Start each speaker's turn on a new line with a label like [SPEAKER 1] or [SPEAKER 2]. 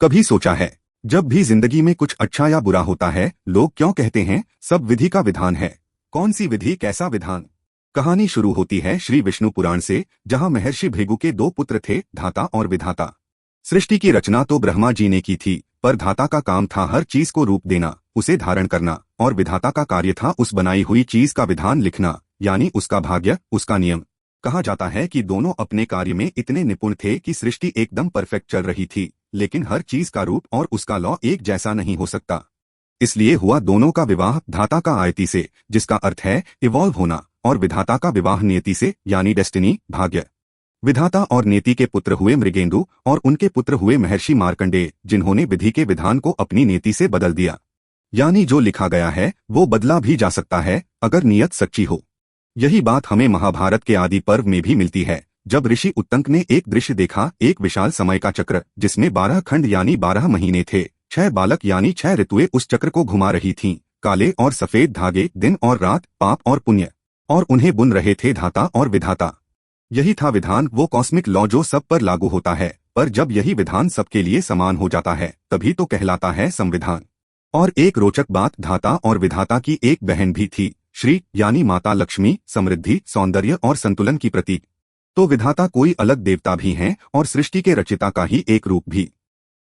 [SPEAKER 1] कभी सोचा है, जब भी जिंदगी में कुछ अच्छा या बुरा होता है, लोग क्यों कहते हैं सब विधि का विधान है। कौन सी विधि, कैसा विधान। कहानी शुरू होती है श्री विष्णु पुराण से, जहां महर्षि भृगु के दो पुत्र थे, धाता और विधाता। सृष्टि की रचना तो ब्रह्मा जी ने की थी, पर धाता का काम था हर चीज को रूप देना, उसे धारण करना, और विधाता का कार्य था उस बनाई हुई चीज का विधान लिखना, यानी उसका भाग्य, उसका नियम। कहा जाता है कि दोनों अपने कार्य में इतने निपुण थे कि सृष्टि एकदम परफेक्ट चल रही थी, लेकिन हर चीज का रूप और उसका लॉ एक जैसा नहीं हो सकता। इसलिए हुआ दोनों का विवाह धाता का आयति से, जिसका अर्थ है इवॉल्व होना, और विधाता का विवाह नियति से, यानी डेस्टिनी, भाग्य। विधाता और नियति के पुत्र हुए मृगेंदु, और उनके पुत्र हुए महर्षि मार्कंडेय, जिन्होंने विधि के विधान को अपनी नियति से बदल दिया। यानी जो लिखा गया है वो बदला भी जा सकता है, अगर नियत सच्ची हो। यही बात हमें महाभारत के आदि पर्व में भी मिलती है, जब ऋषि उत्तंक ने एक दृश्य देखा, एक विशाल समय का चक्र, जिसमें 12 खंड यानी 12 महीने थे, 6 बालक यानी 6 ऋतुएं उस चक्र को घुमा रही थीं, काले और सफेद धागे, दिन और रात, पाप और पुण्य, और उन्हें बुन रहे थे धाता और विधाता। यही था विधान, वो कॉस्मिक लॉ जो सब पर लागू होता है। पर जब यही विधान सबके लिए समान हो जाता है, तभी तो कहलाता है संविधान। और एक रोचक बात, धाता और विधाता की एक बहन भी थी, श्री, यानी माता लक्ष्मी, समृद्धि, सौंदर्य और संतुलन की प्रतीक। तो विधाता कोई अलग देवता भी हैं और सृष्टि के रचिता का ही एक रूप भी।